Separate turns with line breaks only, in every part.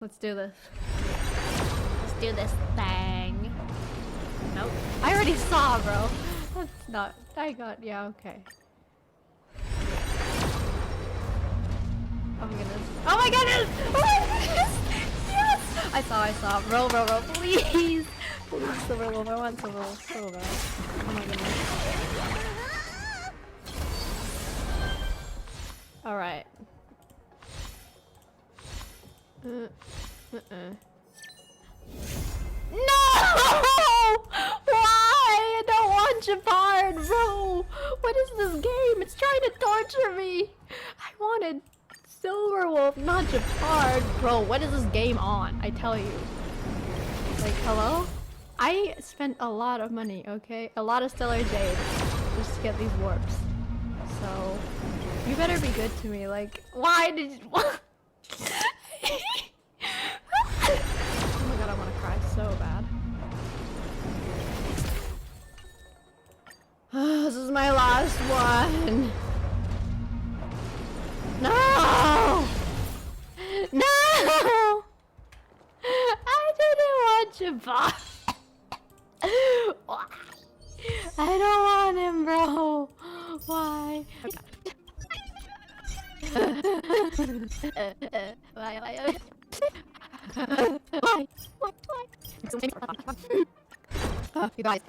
Let's do this. Let's do this thing. Nope. I already saw, bro. That's not. I got. Yeah, okay. Oh my goodness. Oh my goodness! Oh my goodness! Yes! I saw. Roll, please! Please, silver wolf. I want silver wolf so bad. Oh my goodness. Alright. No! Why? I don't want Japard, bro! What is this game? It's trying to torture me! I wanted Silverwolf, not Japard. Bro, what is this game on? I tell you. Like, hello? I spent a lot of money, okay? A lot of Stellar Jade just to get these warps. So, you better be good to me. Like, why did you... Oh my god, I want to cry so bad. This is my last one. No! No! I didn't want you, boss. Why? I don't want him, bro. Why? Why? You guys.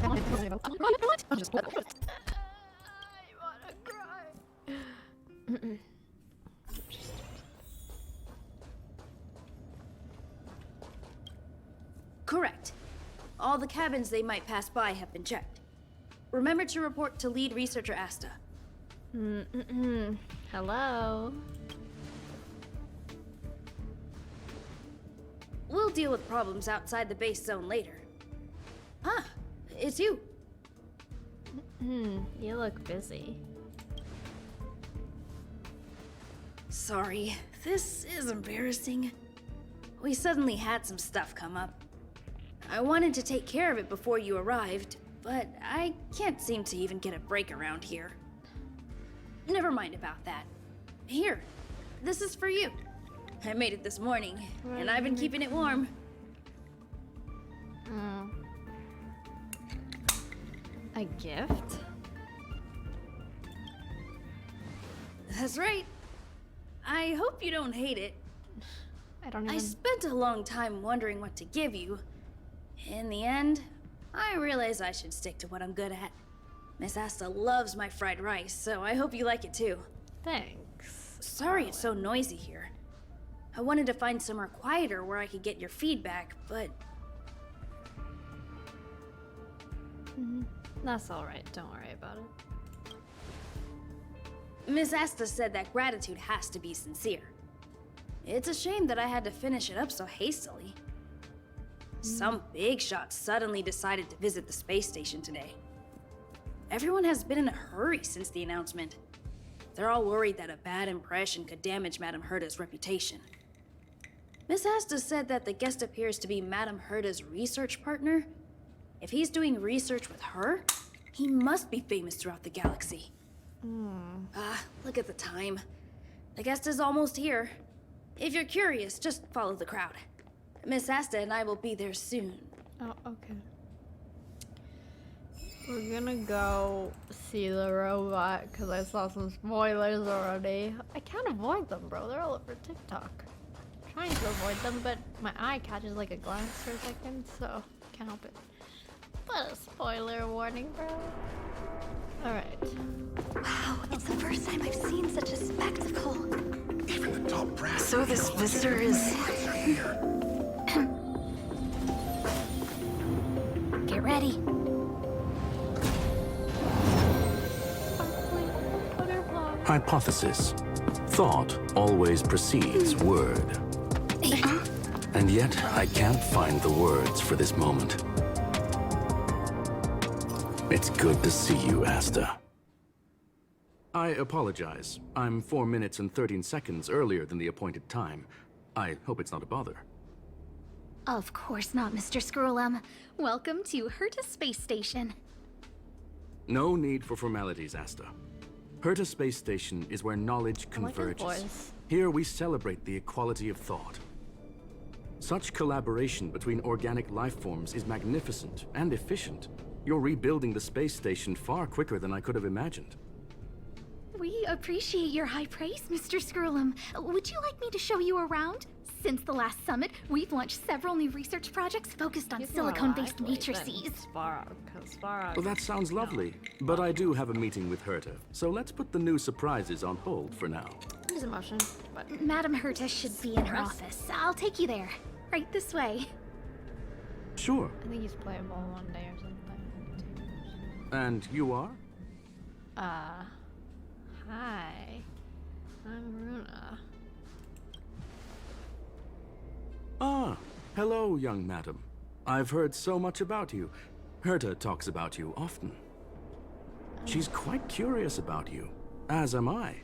I wanna cry.
Correct. All the cabins they might pass by have been checked. Remember to report to lead researcher Asta.
Hello.
We'll deal with problems outside the base zone later. Huh, it's you.
You look busy.
Sorry, this is embarrassing. We suddenly had some stuff come up. I wanted to take care of it before you arrived, but I can't seem to even get a break around here. Never mind about that. Here, this is for you. I made it this morning, and I've been keeping it warm.
A gift?
That's right. I hope you don't hate it.
I
spent a long time wondering what to give you. In the end, I realized I should stick to what I'm good at. Miss Asta loves my fried rice, so I hope you like it too.
Thanks.
Sorry it's so noisy here. I wanted to find somewhere quieter where I could get your feedback, but...
That's alright, don't worry about it.
Miss Asta said that gratitude has to be sincere. It's a shame that I had to finish it up so hastily. Some big shot suddenly decided to visit the space station today. Everyone has been in a hurry since the announcement. They're all worried that a bad impression could damage Madame Herda's reputation. Miss Asta said that the guest appears to be Madame Herda's research partner. If he's doing research with her, he must be famous throughout the galaxy. Look at the time. The guest is almost here. If you're curious, just follow the crowd. Miss Asta and I will be there soon.
Oh, okay. We're gonna go see the robot, because I saw some spoilers already. I can't avoid them, bro. They're all over TikTok. I'm trying to avoid them, but my eye catches like a glance for a second, so can't help it. But a spoiler warning, bro. Alright.
Wow, it's the first time I've seen such a spectacle.
Even the top brass.
So this visitor is... Get ready.
Hypothesis. Thought always precedes word. And yet, I can't find the words for this moment. It's good to see you, Asta. I apologize. I'm 4 minutes and 13 seconds earlier than the appointed time. I hope it's not a bother.
Of course not, Mr. Scrollum. Welcome to Herta Space Station.
No need for formalities, Asta. Herta Space Station is where knowledge
I like his
converges.
voice.
Here we celebrate the equality of thought. Such collaboration between organic life forms is magnificent and efficient. You're rebuilding the space station far quicker than I could have imagined.
We appreciate your high praise, Mr. Skrullum. Would you like me to show you around? Since the last summit, we've launched several new research projects focused on
He's more
silicone-based
lively
matrices.
than Svarog, 'cause Svarog,
Well, that sounds
you know,
lovely, but I do have a meeting with Herta, so let's put the new surprises on hold for now.
His emotion, but
Madam Herta should be in her
Press.
office. I'll take you there. Right this way.
Sure.
I think he's playable one day or something.
And you are?
Hi. I'm Runa.
Ah, hello, young madam. I've heard so much about you. Herta talks about you often. She's quite curious about you, as am I.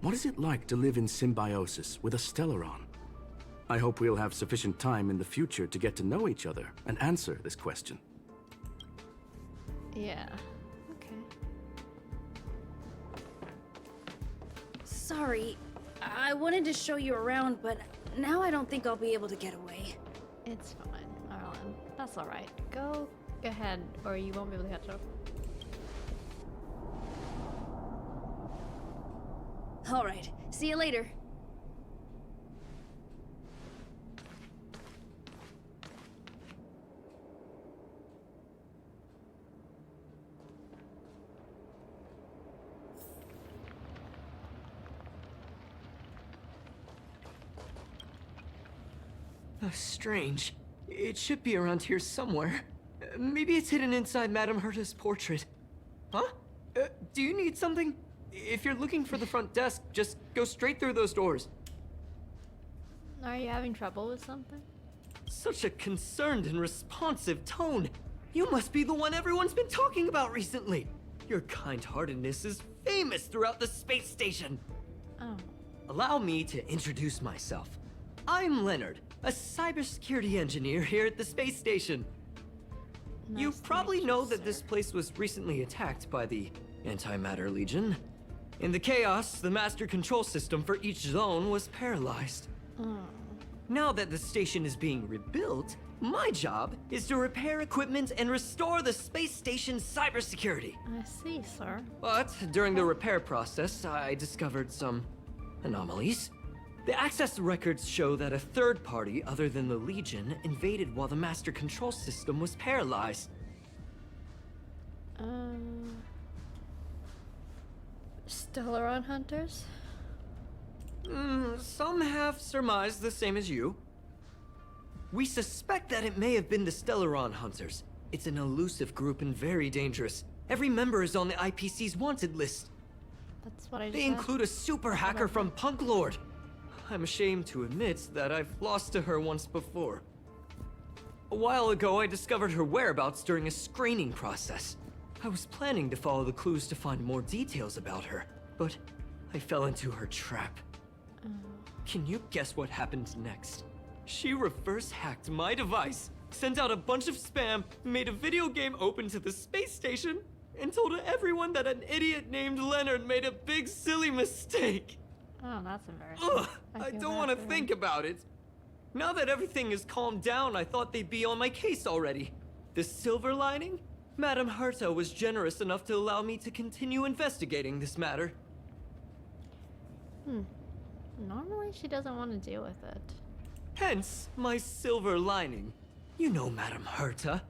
What is it like to live in symbiosis with a Stellaron? I hope we'll have sufficient time in the future to get to know each other and answer this question.
Yeah. Okay.
Sorry, I wanted to show you around, but now I don't think I'll be able to get away.
It's fine, Arlen. That's alright. Go ahead, or you won't be able to catch up.
Alright, see you later.
Oh, strange. It should be around here somewhere. Maybe it's hidden inside Madame Herta's portrait. Huh? Do you need something? If you're looking for the front desk, just go straight through those doors.
Are you having trouble with something?
Such a concerned and responsive tone. You must be the one everyone's been talking about recently. Your kind-heartedness is famous throughout the space station.
Oh.
Allow me to introduce myself. I'm Leonard, a cybersecurity engineer here at the space station. You
Nice to
probably
meet you,
know that
sir.
this place was recently attacked by the Antimatter Legion. In the chaos, the master control system for each zone was paralyzed.
Oh.
Now that the station is being rebuilt, my job is to repair equipment and restore the space station's cybersecurity.
I see, sir.
But during the repair process, I discovered some anomalies. The access records show that a third party other than the Legion invaded while the master control system was paralyzed.
Stellaron hunters?
Some have surmised the same as you. We suspect that it may have been the Stellaron Hunters. It's an elusive group and very dangerous. Every member is on the IPC's wanted list.
That's what I just
They
said.
include a super hacker from Punklorde. I'm ashamed to admit that I've lost to her once before. A while ago, I discovered her whereabouts during a screening process. I was planning to follow the clues to find more details about her, but I fell into her trap. Can you guess what happened next? She reverse hacked my device, sent out a bunch of spam, made a video game open to the space station, and told everyone that an idiot named Leonard made a big silly mistake.
Oh, that's embarrassing.
Ugh, I
feel
don't
bad
want to
for him.
think about it. Now that everything is calmed down, I thought they'd be on my case already. The silver lining? Madame Herta was generous enough to allow me to continue investigating this matter.
Normally, she doesn't want to deal with it.
Hence, my silver lining. You know Madame Herta.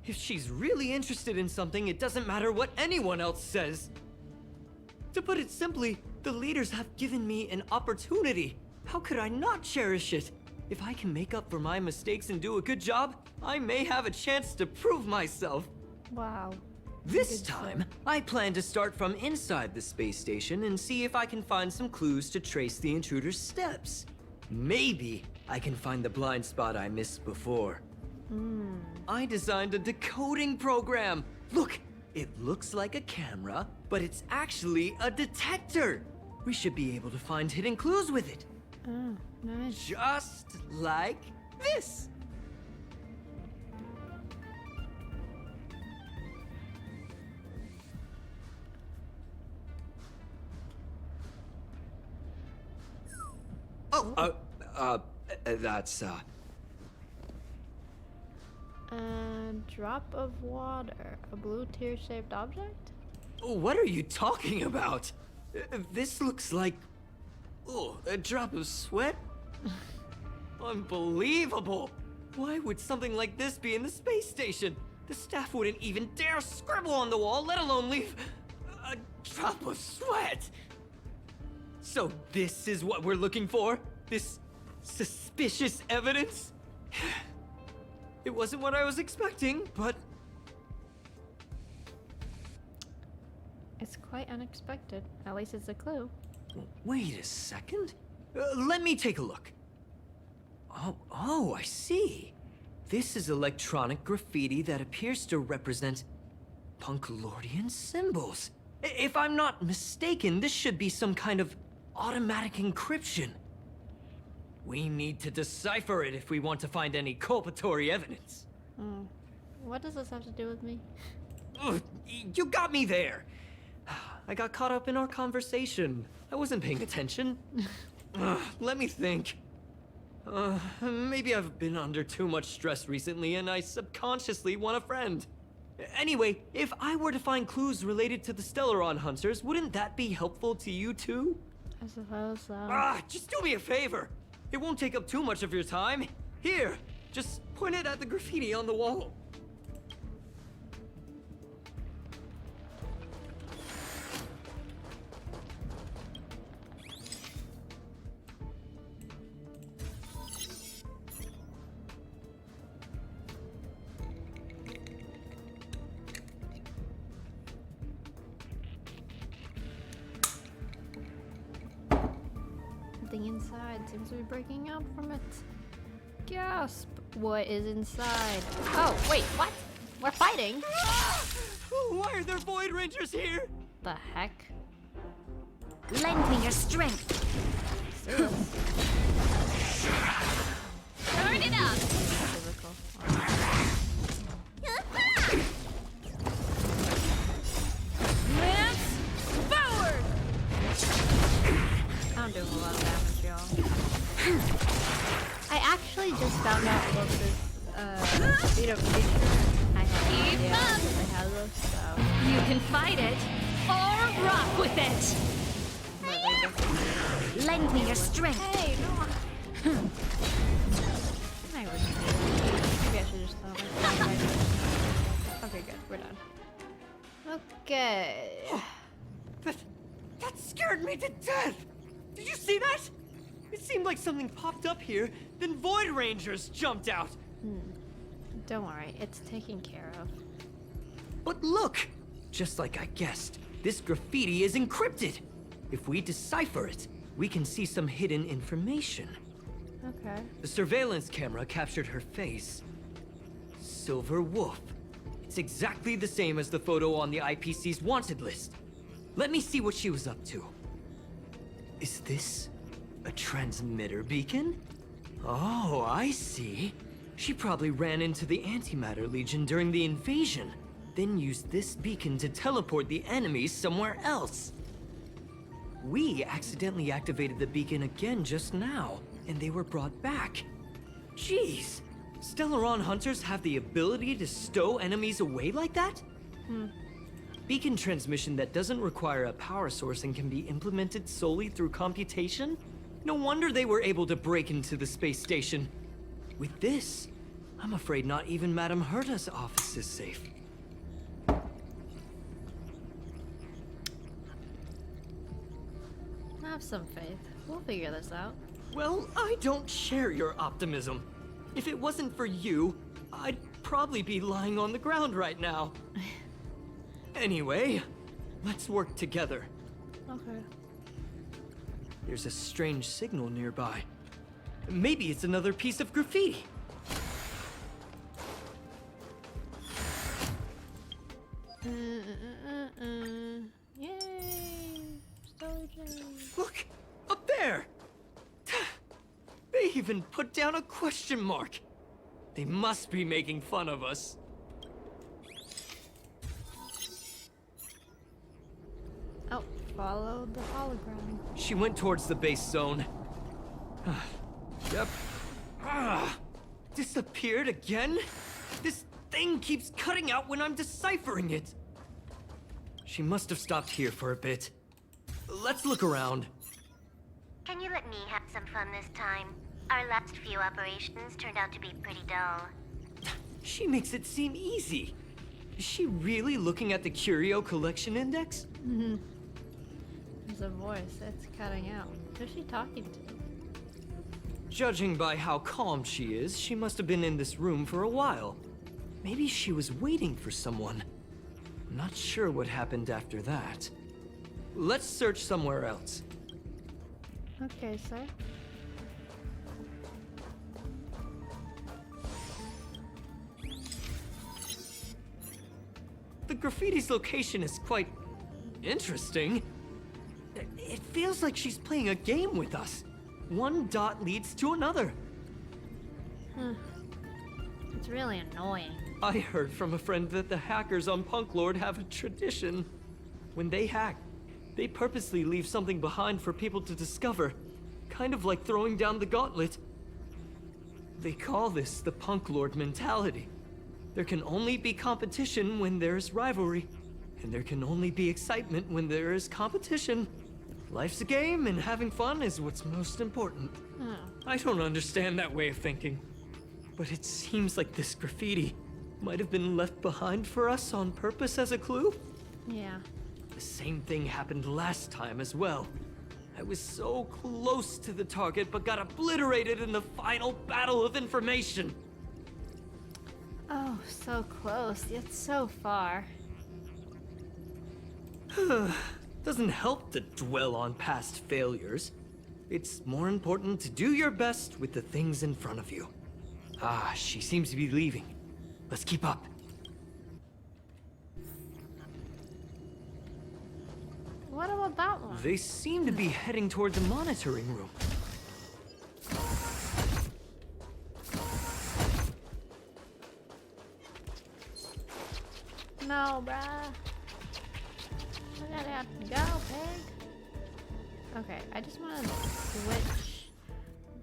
If she's really interested in something, it doesn't matter what anyone else says. To put it simply, the leaders have given me an opportunity. How could I not cherish it? If I can make up for my mistakes and do a good job, I may have a chance to prove myself.
Wow.
This
Good
time,
sir.
I plan to start from inside the space station and see if I can find some clues to trace the intruder's steps. Maybe I can find the blind spot I missed before. I designed a decoding program. Look, it looks like a camera, but it's actually a detector. We should be able to find hidden clues with it.
Oh, nice.
Just like this. That's,
Drop of water. A blue tear-shaped object?
What are you talking about? This looks like... Oh, a drop of sweat? Unbelievable! Why would something like this be in the space station? The staff wouldn't even dare scribble on the wall, let alone leave a drop of sweat! So this is what we're looking for? This suspicious evidence? It wasn't what I was expecting, but...
It's quite unexpected. At least it's a clue.
Wait a second. Let me take a look. Oh, I see. This is electronic graffiti that appears to represent Punklordian symbols. If I'm not mistaken, this should be some kind of automatic encryption. We need to decipher it if we want to find any culpatory evidence.
What does this have to do with me?
Ugh, you got me there. I got caught up in our conversation. I wasn't paying attention. Let me think. Maybe I've been under too much stress recently and I subconsciously want a friend. Anyway, if I were to find clues related to the Stellaron Hunters, wouldn't that be helpful to you too?
I suppose so.
Just do me a favor. It won't take up too much of your time. Here, just point it at the graffiti on the wall.
Something inside seems to be breaking out from it. Gasp! What is inside? Oh, wait, what? We're fighting?
Why are there Void Rangers here?
The heck?
Lend me your strength.
Serious?
Turn it up.
Physical.
Lance forward.
I don't do a whole lot of damage, y'all. I actually just found out about this, speed up feature. I had no
Keep
idea
up.
that they had this, so...
You can fight it or rock with it.
But they
Lend me your strength.
Hey, no. I wish I did. Maybe I should just throw my Okay, good. We're done. Okay.
That scared me to death! Did you see that? It seemed like something popped up here, then Void Rangers jumped out.
Don't worry, it's taken care of.
But look! Just like I guessed, this graffiti is encrypted. If we decipher it, we can see some hidden information.
Okay.
The surveillance camera captured her face. Silver Wolf. It's exactly the same as the photo on the IPC's wanted list. Let me see what she was up to. Is this a transmitter beacon? Oh, I see. She probably ran into the Antimatter Legion during the invasion, then used this beacon to teleport the enemies somewhere else. We accidentally activated the beacon again just now, and they were brought back. Jeez, Stellaron Hunters have the ability to stow enemies away like that? Beacon transmission that doesn't require a power source and can be implemented solely through computation? No wonder they were able to break into the space station. With this, I'm afraid not even Madame Herta's office is safe.
Have some faith. We'll figure this out.
Well, I don't share your optimism. If it wasn't for you, I'd probably be lying on the ground right now. Anyway, let's work together.
Okay.
There's a strange signal nearby. Maybe it's another piece of graffiti.
Yay! Soldiers.
Look! Up there! They even put down a question mark. They must be making fun of us.
Oh, follow the hologram.
She went towards the base zone. Yep. Disappeared again? This thing keeps cutting out when I'm deciphering it. She must have stopped here for a bit. Let's look around.
Can you let me have some fun this time? Our last few operations turned out to be pretty dull.
She makes it seem easy. Is she really looking at the Curio Collection Index?
There's a voice. It's cutting out. Who's she talking to?
Judging by how calm she is, she must have been in this room for a while. Maybe she was waiting for someone. I'm not sure what happened after that. Let's search somewhere else.
Okay, sir.
The graffiti's location is quite interesting. It feels like she's playing a game with us. One dot leads to another.
It's really annoying.
I heard from a friend that the hackers on Punklorde have a tradition. When they hack, they purposely leave something behind for people to discover. Kind of like throwing down the gauntlet. They call this the Punklorde mentality. There can only be competition when there's rivalry. And there can only be excitement when there is competition. Life's a game, and having fun is what's most important. I don't understand that way of thinking. But it seems like this graffiti might have been left behind for us on purpose as a clue.
Yeah.
The same thing happened last time as well. I was so close to the target, but got obliterated in the final battle of information.
Oh, so close, yet so far.
Doesn't help to dwell on past failures. It's more important to do your best with the things in front of you. Ah, she seems to be leaving. Let's keep up.
What about that one?
They seem to be heading toward the monitoring room.
No, bruh. We're gonna have to go, pig. Okay, I just want to switch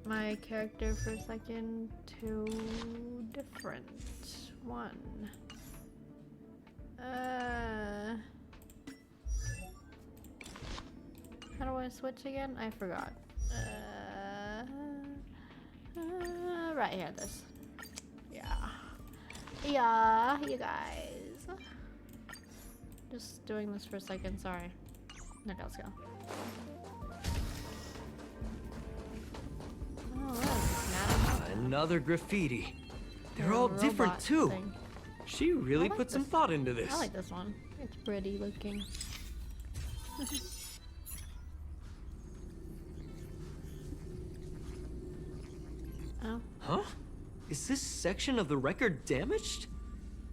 my character for a second to different one. How do I switch again? I forgot. Right here, this. Yeah, you guys. Just doing this for a second, sorry. Okay, let's go. Oh, look,
Another graffiti. They're
The
all different
robot
too.
thing.
She really
like
put some
this.
thought into this.
I like this one. It's pretty looking. Oh.
Huh? Is this section of the record damaged?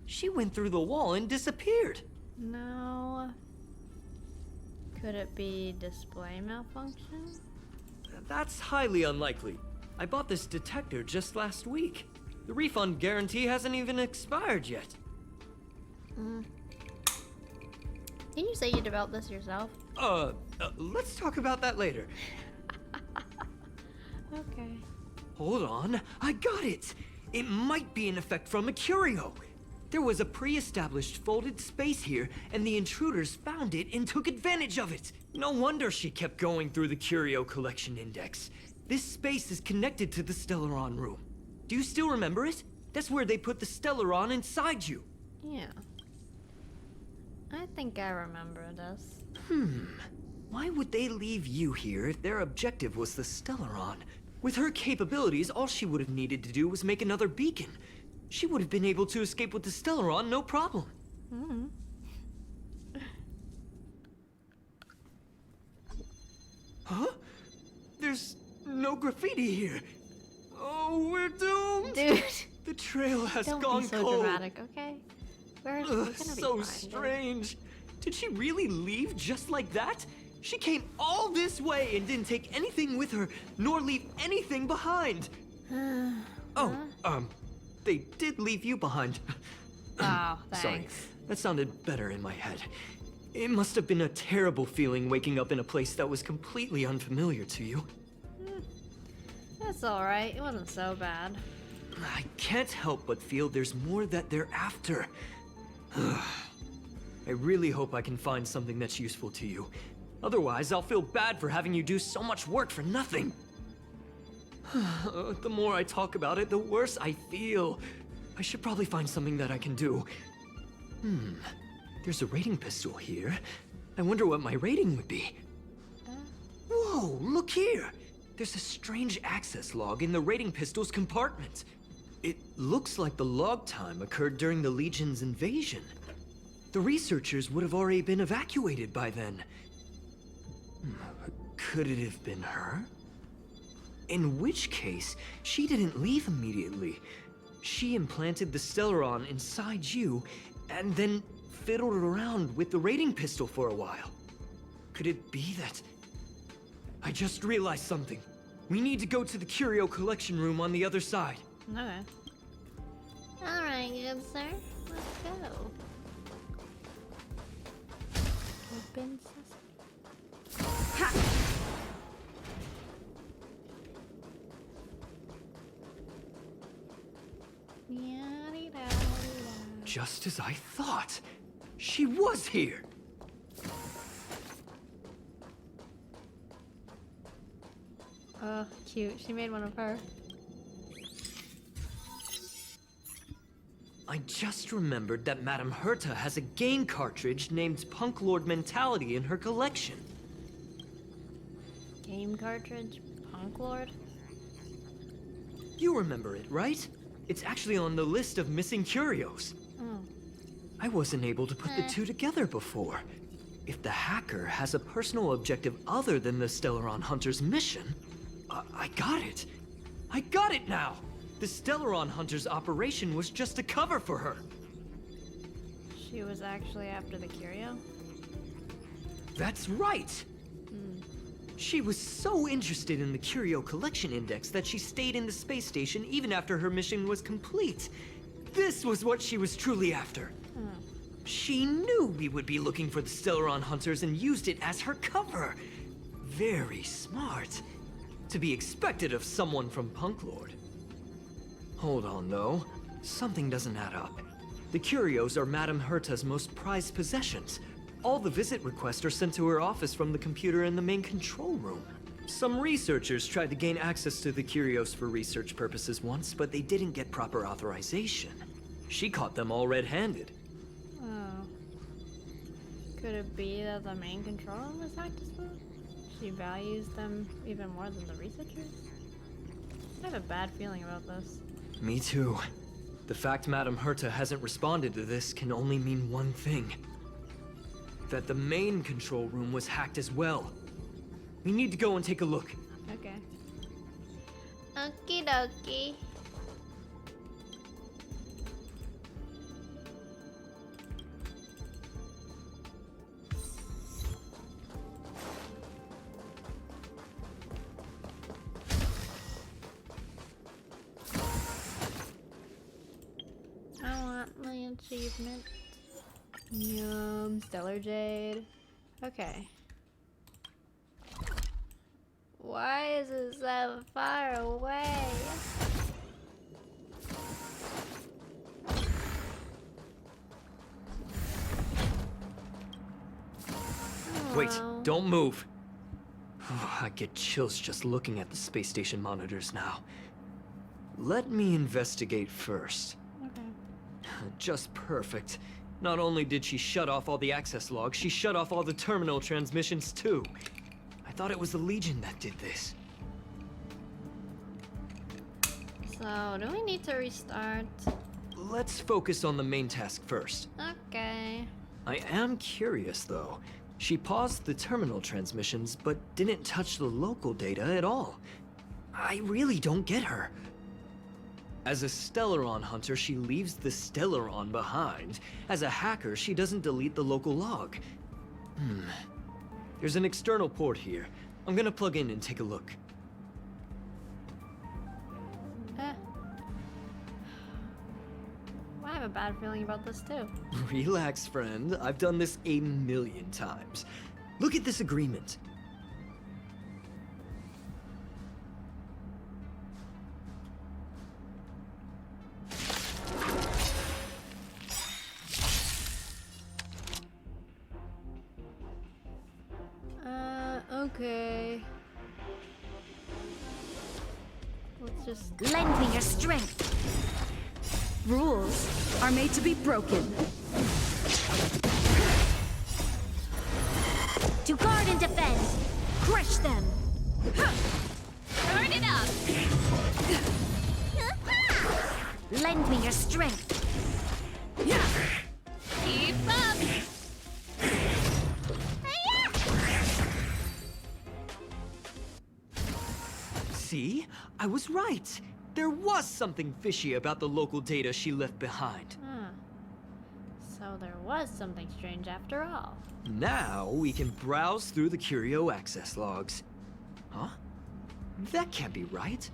She went through the wall and disappeared.
No. Could it be display malfunction?
That's highly unlikely. I bought this detector just last week. The refund guarantee hasn't even expired yet.
Didn't you say you developed this yourself?
Let's talk about that later.
Okay.
Hold on, I got it! It might be an effect from a curio. There was a pre-established folded space here, and the intruders found it and took advantage of it. No wonder she kept going through the Curio Collection Index. This space is connected to the Stellaron room. Do you still remember it? That's where they put the Stellaron inside you.
Yeah. I think I remember this.
Why would they leave you here if their objective was the Stellaron? With her capabilities, all she would have needed to do was make another beacon. She would have been able to escape with the Stellaron, no problem. Huh? There's no graffiti here. Oh, we're doomed!
Dude,
The trail has
don't
gone
be so
cold.
dramatic, okay? We're
Ugh,
gonna be
so
fine, dude.
strange. Did she really leave just like that? She came all this way and didn't take anything with her, nor leave anything behind. They did leave you behind.
Oh,
Sorry,
thanks.
that sounded better in my head. It must have been a terrible feeling waking up in a place that was completely unfamiliar to you.
That's alright. It wasn't so bad.
I can't help but feel there's more that they're after. I really hope I can find something that's useful to you. Otherwise, I'll feel bad for having you do so much work for nothing. The more I talk about it, the worse I feel. I should probably find something that I can do. There's a rating pistol here. I wonder what my rating would be. Whoa, look here! There's a strange access log in the rating pistol's compartment. It looks like the log time occurred during the Legion's invasion. The researchers would have already been evacuated by then. Could it have been her? In which case, she didn't leave immediately. She implanted the Stellaron inside you, and then fiddled around with the rating pistol for a while. Could it be that... I just realized something. We need to go to the curio collection room on the other side.
Okay. Alright, good sir. Let's go. Open sesame.
Just as I thought. She was here.
Oh, cute. She made one of her.
I just remembered that Madame Herta has a game cartridge named Punklorde Mentality in her collection.
Game cartridge? Punklorde?
You remember it, right? It's actually on the list of missing curios.
Oh.
I wasn't able to put the two together before. If the hacker has a personal objective other than the Stellaron Hunter's mission, I got it. I got it now! The Stellaron Hunter's operation was just a cover for her.
She was actually after the curio?
That's right! She was so interested in the Curio Collection Index that she stayed in the space station even after her mission was complete. This was what she was truly after. She knew we would be looking for the Stellaron Hunters and used it as her cover. Very smart. To be expected of someone from Punklorde. Hold on, though. Something doesn't add up. The curios are Madame Herta's most prized possessions. All the visit requests are sent to her office from the computer in the main control room. Some researchers tried to gain access to the curios for research purposes once, but they didn't get proper authorization. She caught them all red-handed.
Oh. Could it be that the main control room was hacked as well? She values them even more than the researchers? I have a bad feeling about this.
Me too. The fact Madame Herta hasn't responded to this can only mean one thing. That the main control room was hacked as well. We need to go and take a look.
Okay. Okie dokie. I want my achievement. Yum, Stellar Jade. Okay. Why is it so far away?
Wait,
Oh.
don't move. I get chills just looking at the space station monitors now. Let me investigate first.
Okay.
Just perfect. Not only did she shut off all the access logs, she shut off all the terminal transmissions too. I thought it was the Legion that did this.
So, do we need to restart?
Let's focus on the main task first.
Okay.
I am curious though. She paused the terminal transmissions, but didn't touch the local data at all. I really don't get her. As a Stellaron hunter, she leaves the Stellaron behind. As a hacker, she doesn't delete the local log. There's an external port here. I'm gonna plug in and take a look.
I have a bad feeling about this too.
Relax, friend. I've done this 1,000,000 times. Look at this agreement.
Okay. Let's just...
Lend me your strength. Rules are made to be broken. To guard and defend. Crush them. Turn it up. Lend me your strength. Keep up.
See? I was right. There was something fishy about the local data she left behind.
Huh. So there was something strange after all.
Now we can browse through the curio access logs. Huh? That can't be right.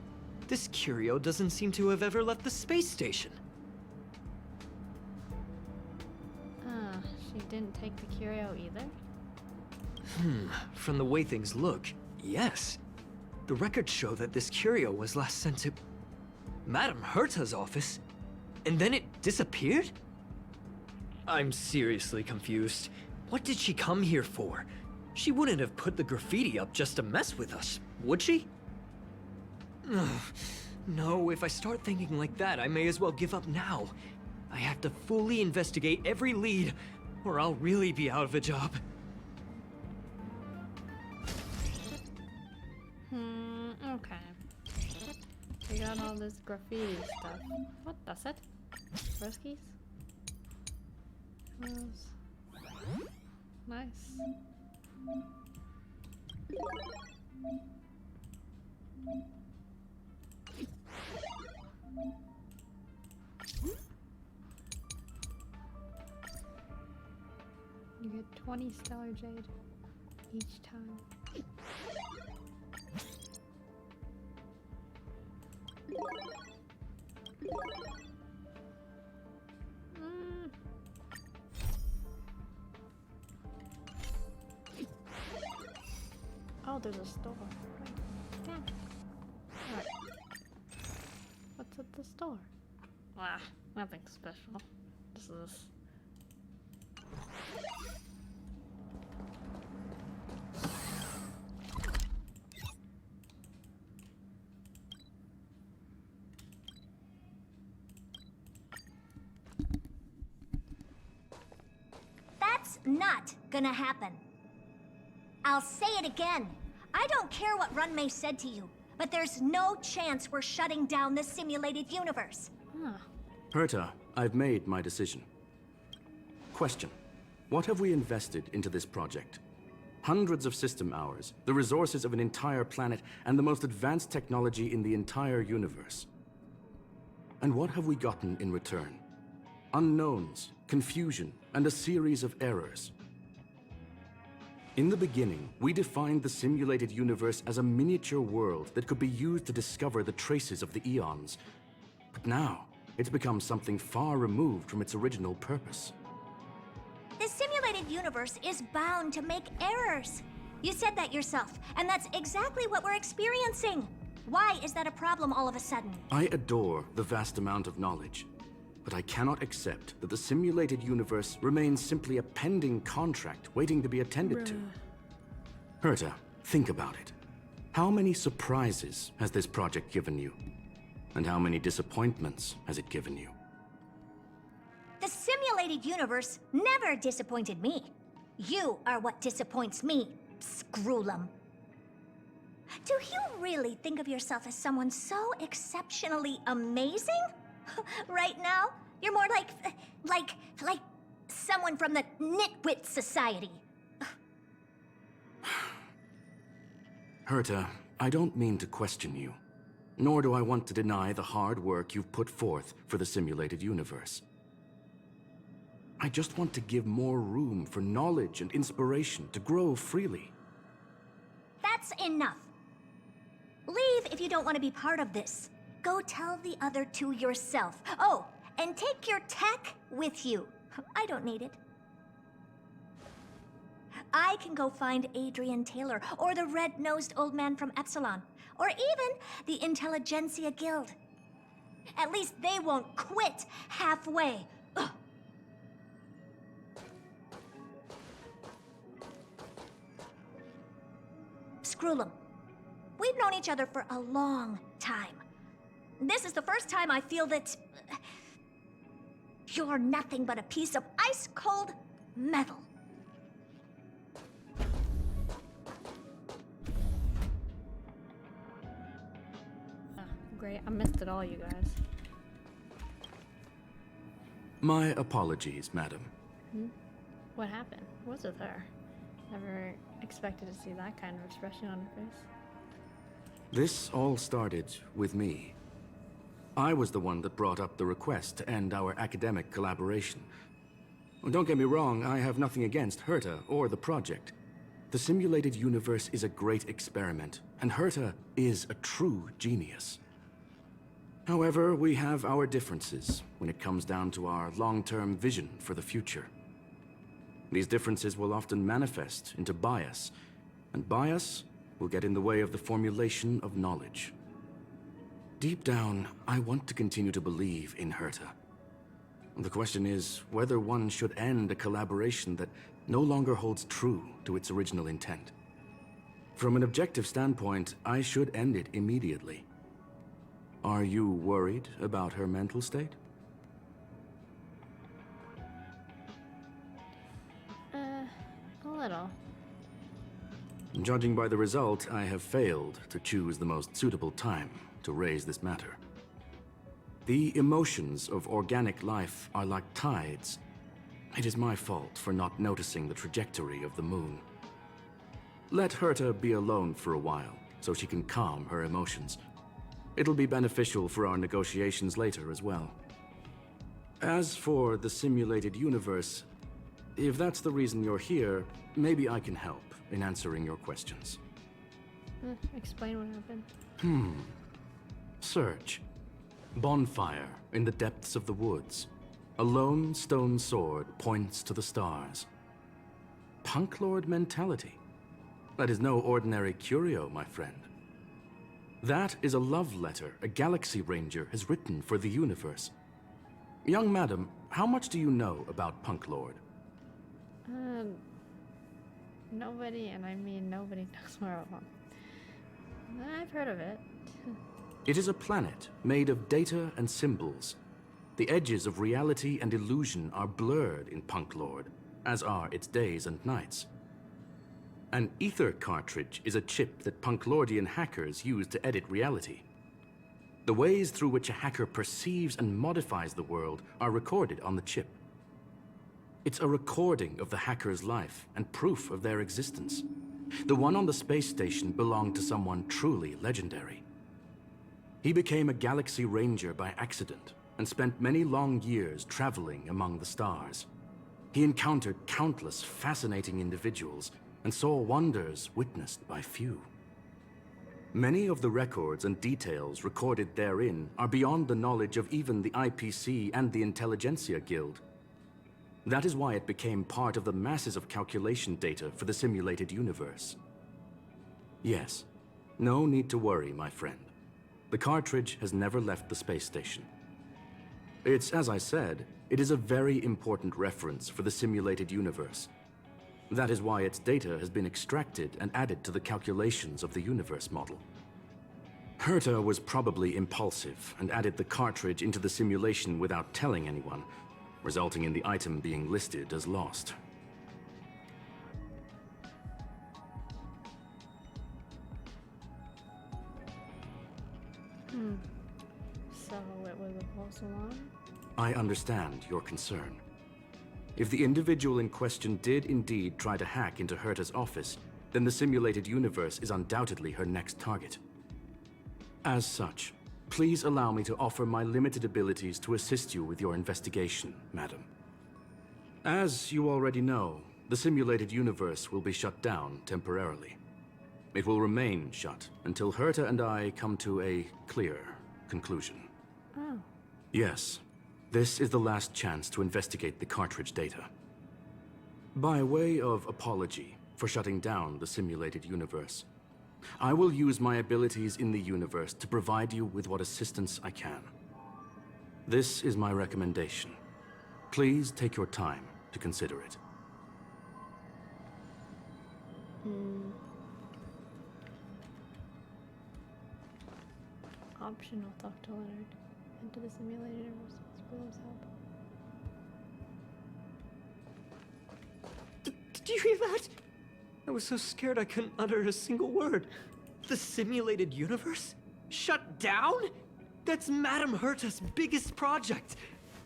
This curio doesn't seem to have ever left the space station.
She didn't take the curio either?
From the way things look, yes. The records show that this curio was last sent to Madame Herta's office, and then it disappeared? I'm seriously confused. What did she come here for? She wouldn't have put the graffiti up just to mess with us, would she? Ugh. No, if I start thinking like that, I may as well give up now. I have to fully investigate every lead, or I'll really be out of a job.
Okay. We got all this graffiti stuff. What? That's it? Ruskies? Those. Nice. You get 20 stellar jade each time. Oh, there's a store. Damn. Alright. What's at the store? Ah, nothing special. This is...
That's not gonna happen. I'll say it again. I don't care what Runmei said to you, but there's no chance we're shutting down the simulated universe.
Huh.
Herta, I've made my decision. Question. What have we invested into this project? Hundreds of system hours, the resources of an entire planet, and the most advanced technology in the entire universe. And what have we gotten in return? Unknowns, confusion, and a series of errors. In the beginning, we defined the simulated universe as a miniature world that could be used to discover the traces of the eons. But now, it's become something far removed from its original purpose.
The simulated universe is bound to make errors. You said that yourself, and that's exactly what we're experiencing. Why is that a problem all of a sudden?
I adore the vast amount of knowledge, but I cannot accept that the simulated universe remains simply a pending contract waiting to be attended to. Herta, think about it. How many surprises has this project given you? And how many disappointments has it given you?
The simulated universe never disappointed me. You are what disappoints me, Scroolum. Do you really think of yourself as someone so exceptionally amazing? Right now, you're more like someone from the Nitwit Society.
Herta, I don't mean to question you, nor do I want to deny the hard work you've put forth for the simulated universe. I just want to give more room for knowledge and inspiration to grow freely.
That's enough. Leave if you don't want to be part of this. Go tell the other two yourself. Oh, and take your tech with you. I don't need it. I can go find Adrian Taylor, or the red-nosed old man from Epsilon, or even the Intelligentsia Guild. At least they won't quit halfway. Ugh. Screwlum, we've known each other for a long time. This is the first time I feel that you're nothing but a piece of ice-cold metal.
Great, I missed it all, you guys.
My apologies, madam.
What happened? What's with her? Never expected to see that kind of expression on her face.
This all started with me. I was the one that brought up the request to end our academic collaboration. Well, don't get me wrong, I have nothing against Herta or the project. The simulated universe is a great experiment, and Herta is a true genius. However, we have our differences when it comes down to our long-term vision for the future. These differences will often manifest into bias, and bias will get in the way of the formulation of knowledge. Deep down, I want to continue to believe in Herta. The question is whether one should end a collaboration that no longer holds true to its original intent. From an objective standpoint, I should end it immediately. Are you worried about her mental state?
A little.
Judging by the result, I have failed to choose the most suitable time to raise this matter. The emotions of organic life are like tides. It is my fault for not noticing the trajectory of the moon. Let Herta be alone for a while, so she can calm her emotions. It'll be beneficial for our negotiations later as well. As for the simulated universe, if that's the reason you're here, maybe I can help in answering your questions.
Explain what happened.
Search. Bonfire in the depths of the woods. A lone stone sword points to the stars. Punklorde mentality. That is no ordinary curio, my friend. That is a love letter a Galaxy Ranger has written for the universe. Young madam, how much do you know about Punklorde?
Nobody, and I mean nobody knows more of them. I've heard of it.
It is a planet made of data and symbols. The edges of reality and illusion are blurred in Punklorde, as are its days and nights. An ether cartridge is a chip that Punklordian hackers use to edit reality. The ways through which a hacker perceives and modifies the world are recorded on the chip. It's a recording of the hacker's life and proof of their existence. The one on the space station belonged to someone truly legendary. He became a Galaxy Ranger by accident and spent many long years traveling among the stars. He encountered countless fascinating individuals and saw wonders witnessed by few. Many of the records and details recorded therein are beyond the knowledge of even the IPC and the Intelligentsia Guild. That is why it became part of the masses of calculation data for the simulated universe. Yes, no need to worry, my friend. The cartridge has never left the space station. It's, as I said, it is a very important reference for the simulated universe. That is why its data has been extracted and added to the calculations of the universe model. Herta was probably impulsive and added the cartridge into the simulation without telling anyone, resulting in the item being listed as lost.
So it was a false alarm?
I understand your concern. If the individual in question did indeed try to hack into Herta's office, then the simulated universe is undoubtedly her next target. As such, please allow me to offer my limited abilities to assist you with your investigation, madam. As you already know, the simulated universe will be shut down temporarily. It will remain shut until Herta and I come to a clear conclusion.
Oh.
Yes, this is the last chance to investigate the cartridge data. By way of apology for shutting down the simulated universe, I will use my abilities in the universe to provide you with what assistance I can. This is my recommendation. Please take your time to consider it.
Optional, talk to Leonard. Enter the simulated universe with Squirrel's help.
Did you hear that? I was so scared I couldn't utter a single word. The simulated universe? Shut down? That's Madame Herta's biggest project.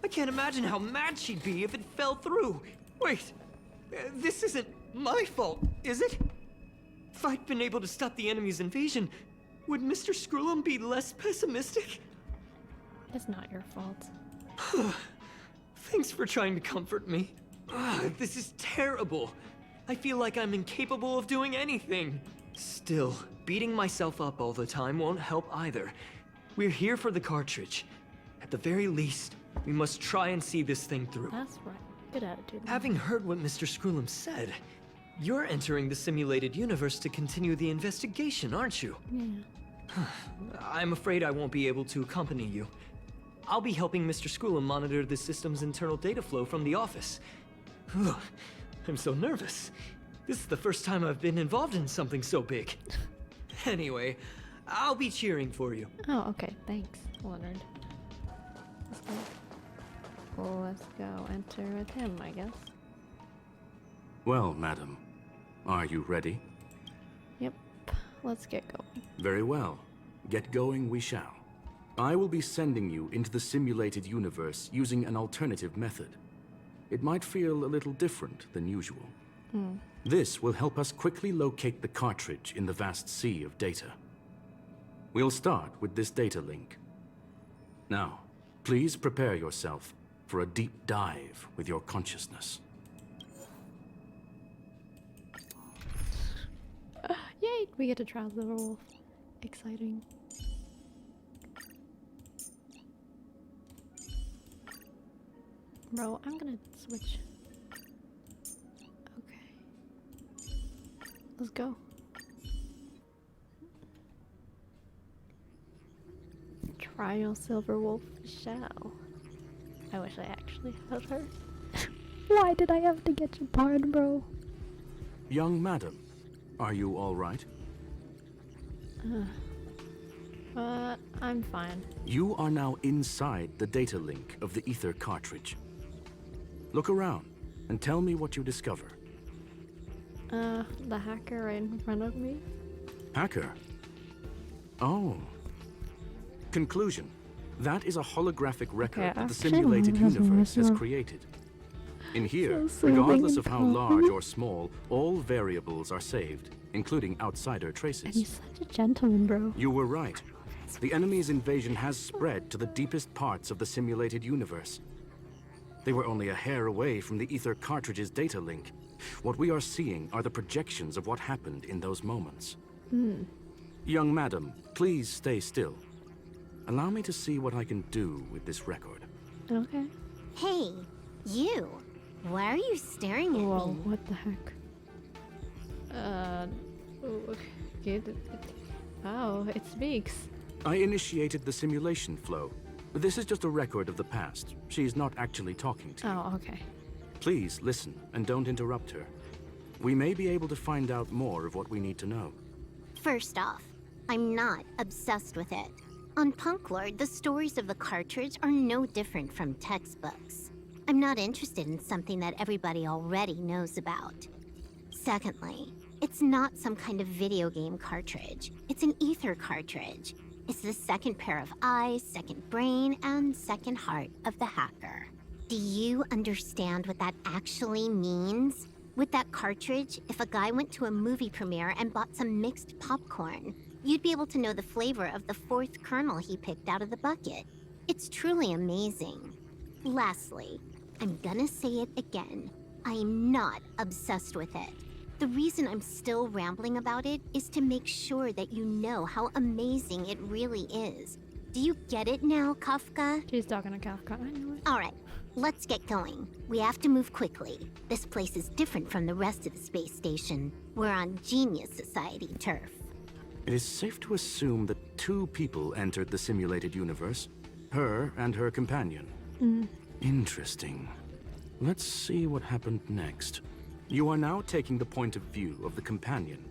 I can't imagine how mad she'd be if it fell through. Wait, this isn't my fault, is it? If I'd been able to stop the enemy's invasion, would Mr. Screw'em be less pessimistic?
It's not your fault.
Thanks for trying to comfort me. This is terrible. I feel like I'm incapable of doing anything. Still, beating myself up all the time won't help either. We're here for the cartridge. At the very least, we must try and see this thing through.
That's right. Good attitude. Man.
Having heard what Mr. Screw'em said, you're entering the simulated universe to continue the investigation, aren't you?
Yeah.
I'm afraid I won't be able to accompany you. I'll be helping Mr. Screw'em monitor the system's internal data flow from the office. I'm so nervous. This is the first time I've been involved in something so big. Anyway, I'll be cheering for you.
Oh, okay. Thanks, Leonard. Let's go enter with him, I guess.
Well, madam, are you ready?
Yep. Let's get going.
Very well. Get going we shall. I will be sending you into the simulated universe using an alternative method. It might feel a little different than usual. This will help us quickly locate the cartridge in the vast sea of data. We'll start with this data link. Now, please prepare yourself for a deep dive with your consciousness.
Yay! We get to try the wolf. Exciting. Bro, I'm gonna switch. Okay. Let's go. Trial Silver Wolf shell. I wish I actually had her. Why did I have to get you pardon, bro?
Young madam, are you all right?
I'm fine.
You are now inside the data link of the ether cartridge. Look around and tell me what you discover.
The hacker right in front of me?
Hacker? Oh. Conclusion. That is a holographic record
Okay,
that the
actually,
simulated universe has
so-
created. In here,
So
regardless
soothing
of how
and
large
calm.
or small, all variables are saved, including outsider
And
traces.
he's such a gentleman, bro.
You were right. The enemy's invasion has spread to the deepest parts of the simulated universe. They were only a hair away from the ether cartridge's data link. What we are seeing are the projections of what happened in those moments. Young madam, please stay still. Allow me to see what I can do with this record.
Okay.
Hey, you. Why are you staring at
Whoa,
me?
what the heck? Oh, it speaks.
I initiated the simulation flow. This is just a record of the past. She's not actually talking to you.
Oh, okay.
Please listen and don't interrupt her. We may be able to find out more of what we need to know.
First off, I'm not obsessed with it. On Punklorde, the stories of the cartridge are no different from textbooks. I'm not interested in something that everybody already knows about. Secondly, it's not some kind of video game cartridge. It's an ether cartridge. It's the second pair of eyes, second brain, and second heart of the hacker. Do you understand what that actually means? With that cartridge, if a guy went to a movie premiere and bought some mixed popcorn, you'd be able to know the flavor of the fourth kernel he picked out of the bucket. It's truly amazing. Lastly, I'm gonna say it again. I'm not obsessed with it. The reason I'm still rambling about it is to make sure that you know how amazing it really is. Do you get it now, Kafka?
She's talking to Kafka. I knew it.
All right, let's get going. We have to move quickly. This place is different from the rest of the space station. We're on Genius Society turf.
It is safe to assume that two people entered the simulated universe. Her and her companion. Interesting. Let's see what happened next. You are now taking the point of view of the companion.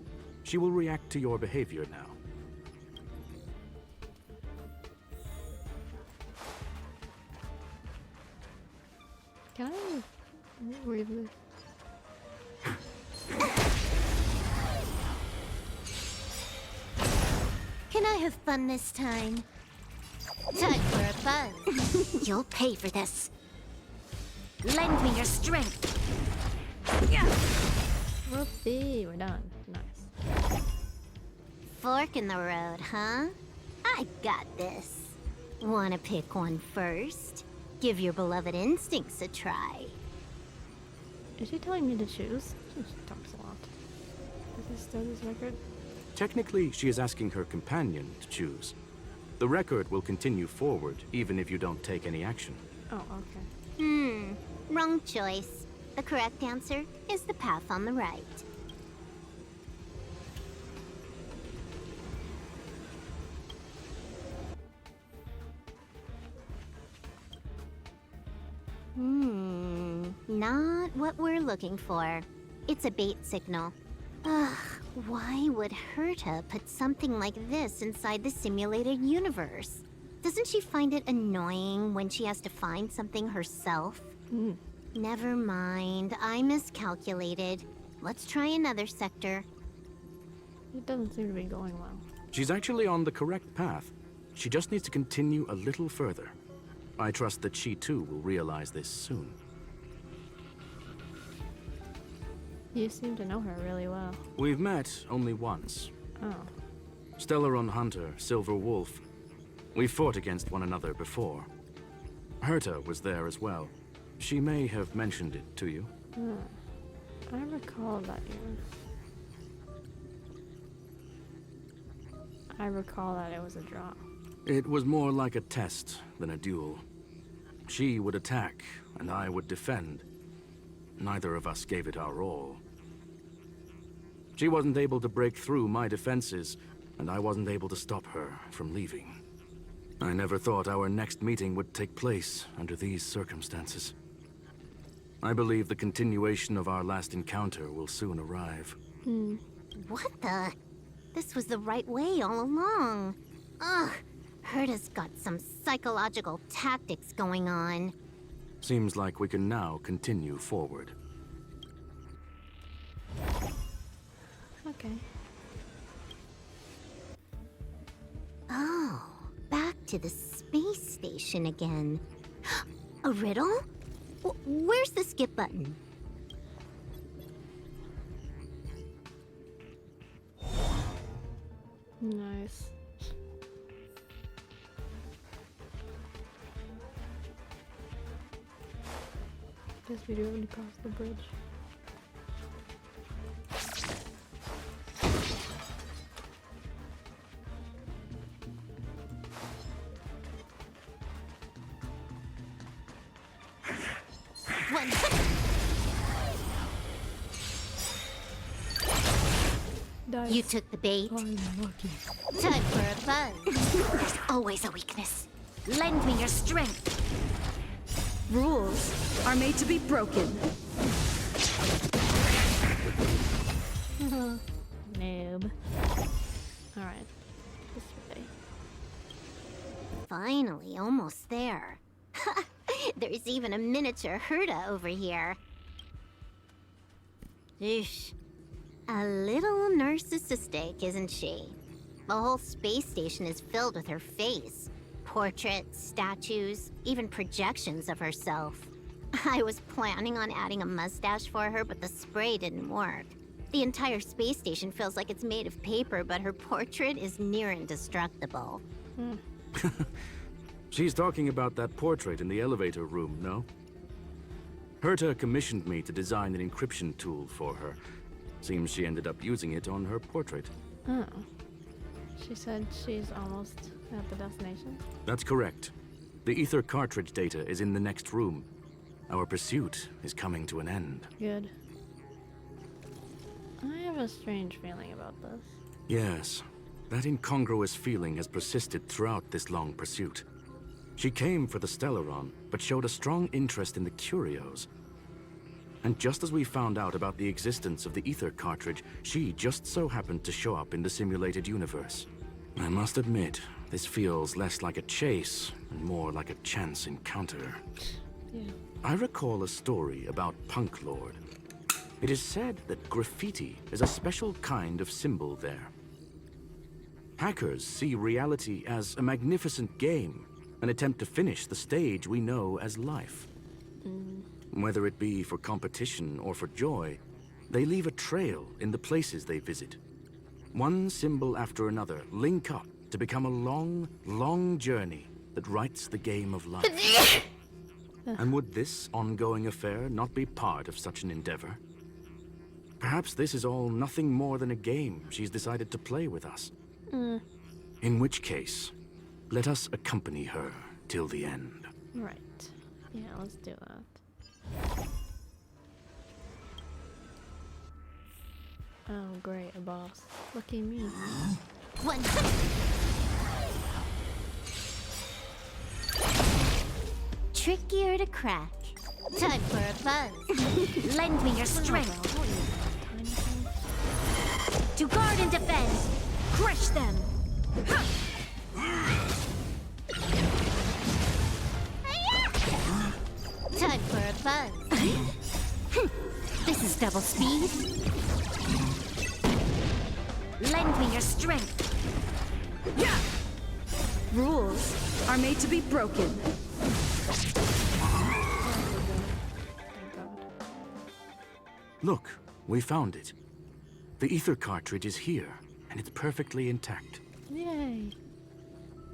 She will react to your behavior now.
Read this.
Can I have fun this time? Time for a fun. You'll pay for this.
Lend me your strength.
Whoopsie, we're done. Nice.
Fork in the road, huh? I got this. Wanna pick one first? Give your beloved instincts a try.
Is she telling me to choose? She talks a lot. Is this still this record?
Technically, she is asking her companion to choose. The record will continue forward, even if you don't take any action.
Oh, okay.
Wrong choice. The correct answer is the path on the right. Not what we're looking for. It's a bait signal. Ugh, why would Herta put something like this inside the simulated universe? Doesn't she find it annoying when she has to find something herself? Never mind, I miscalculated. Let's try another sector.
It doesn't seem to be going well.
She's actually on the correct path. She just needs to continue a little further. I trust that she too will realize this soon.
You seem to know her really well.
We've met only once.
Oh.
Stellaron Hunter, Silver Wolf. We fought against one another before. Herta was there as well. She may have mentioned it to you.
I recall that I recall that it was a draw.
It was more like a test than a duel. She would attack, and I would defend. Neither of us gave it our all. She wasn't able to break through my defenses, and I wasn't able to stop her from leaving. I never thought our next meeting would take place under these circumstances. I believe the continuation of our last encounter will soon arrive.
What the? This was the right way all along. Ugh, Herta's got some psychological tactics going on.
Seems like we can now continue forward.
Okay.
Oh, back to the space station again. A riddle? Where's the skip button?
Nice. Guess we do have to cross the bridge.
One.
Dice.
You took the bait.
I'm lucky.
Time for a fun. There's always a weakness.
Lend me your strength. Rules are made to be broken.
Noob. Alright. This way.
Finally, almost there. There's even a miniature Herta over here. Eesh. A little narcissistic, isn't she? The whole space station is filled with her face. Portraits, statues, even projections of herself. I was planning on adding a mustache for her, but the spray didn't work. The entire space station feels like it's made of paper, but her portrait is near indestructible.
She's talking about that portrait in the elevator room, no? Herta commissioned me to design an encryption tool for her. Seems she ended up using it on her portrait.
Oh. She said she's almost at the destination.
That's correct. The ether cartridge data is in the next room. Our pursuit is coming to an end.
Good. I have a strange feeling about this.
Yes, that incongruous feeling has persisted throughout this long pursuit. She came for the Stellaron, but showed a strong interest in the curios. And just as we found out about the existence of the ether cartridge, she just so happened to show up in the simulated universe. I must admit, this feels less like a chase and more like a chance encounter.
Yeah.
I recall a story about Punklorde. It is said that graffiti is a special kind of symbol there. Hackers see reality as a magnificent game, an attempt to finish the stage we know as life. Whether it be for competition or for joy, they leave a trail in the places they visit. One symbol after another link up to become a long, long journey that writes the game of life. And would this ongoing affair not be part of such an endeavor? Perhaps this is all nothing more than a game she's decided to play with us. In which case, let us accompany her till the end.
Right. Yeah, let's do that. Oh, great, a boss. Lucky me.
One. Trickier to crack. Time for a buzz.
Lend me your strength. To guard and defend. Crush them.
Time for a buzz. This is double speed.
Lend me your strength.
Rules are made to be broken.
Look, we found it. The ether cartridge is here, and it's perfectly intact.
Yay.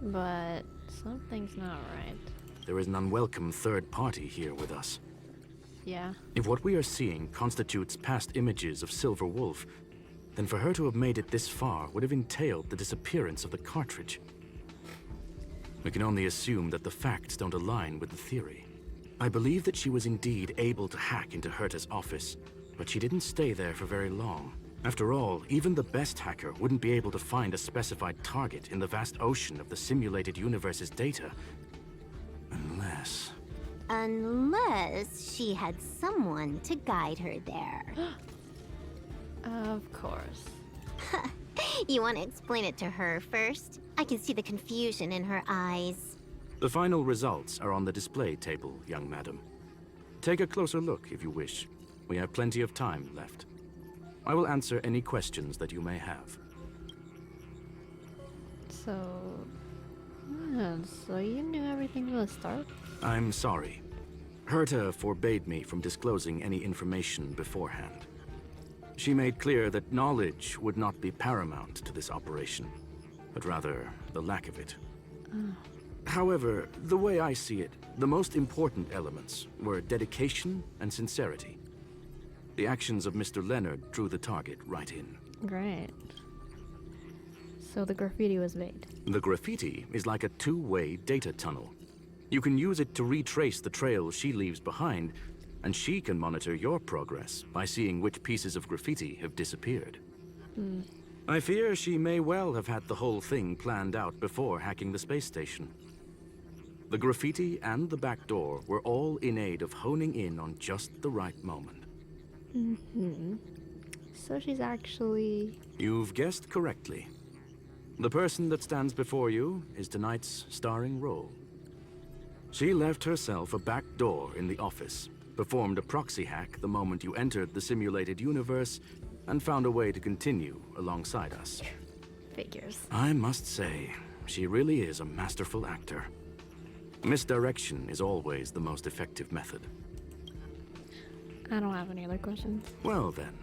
But something's not right.
There is an unwelcome third party here with us.
Yeah.
If what we are seeing constitutes past images of Silver Wolf, then for her to have made it this far would have entailed the disappearance of the cartridge. We can only assume that the facts don't align with the theory. I believe that she was indeed able to hack into Herta's office, but she didn't stay there for very long. After all, even the best hacker wouldn't be able to find a specified target in the vast ocean of the simulated universe's data.
Unless she had someone to guide her there.
Of course.
You want to explain it to her first? I can see the confusion in her eyes.
The final results are on the display table, young madam. Take a closer look if you wish. We have plenty of time left. I will answer any questions that you may have.
So... yeah, so you knew everything from the start?
I'm sorry. Herta forbade me from disclosing any information beforehand. She made clear that knowledge would not be paramount to this operation, but rather the lack of it. However, the way I see it, the most important elements were dedication and sincerity. The actions of Mr. Leonard drew the target right in.
Great. So the graffiti was made.
The graffiti is like a two-way data tunnel. You can use it to retrace the trail she leaves behind, and she can monitor your progress by seeing which pieces of graffiti have disappeared. I fear she may well have had the whole thing planned out before hacking the space station. The graffiti and the back door were all in aid of honing in on just the right moment.
So she's actually...
You've guessed correctly. The person that stands before you is tonight's starring role. She left herself a back door in the office, performed a proxy hack the moment you entered the simulated universe, and found a way to continue alongside us.
Figures.
I must say, she really is a masterful actor. Misdirection is always the most effective method.
I don't have any other questions.
Well then,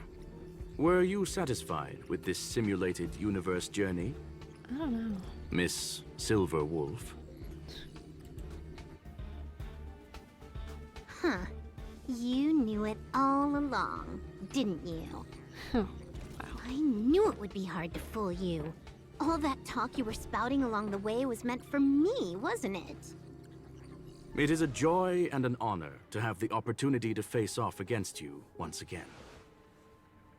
were you satisfied with this simulated universe journey,
I don't know.
Miss Silver Wolf?
Huh. You knew it all along, didn't you? I knew it would be hard to fool you. All that talk you were spouting along the way was meant for me, wasn't it?
It is a joy and an honor to have the opportunity to face off against you once again.